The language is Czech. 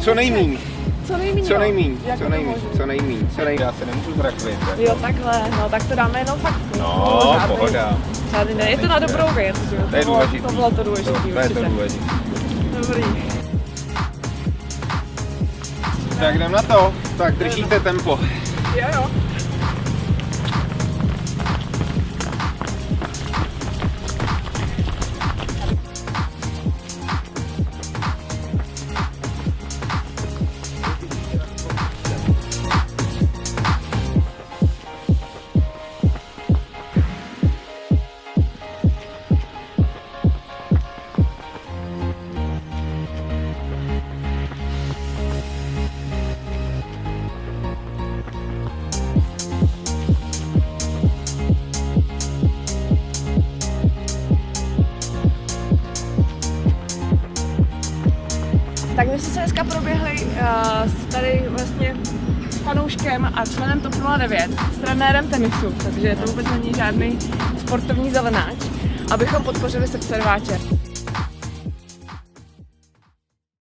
Co nejmíň. Co nejmíň, Co nejmíň, Jak co to nejmíň, můžu? co nejmíň, co nejmíň. Já se nemůžu zrakvit. Jo, takhle, no tak to dáme jenom fakt. No, pohoda. Žádný, ne, je to na dobrou věc, že jo? To je důležitý. To bylo to důležitý, To je to určitě. důležitý. Dobrý. Tak jdem na to. Tak držíte tempo. Jo, jo. Tak my jsme se dneska proběhli tady vlastně s fanouškem a členem TOP 09, s trenérem tenisu, takže to vůbec není žádný sportovní zelenáč, abychom podpořili srdce rváče.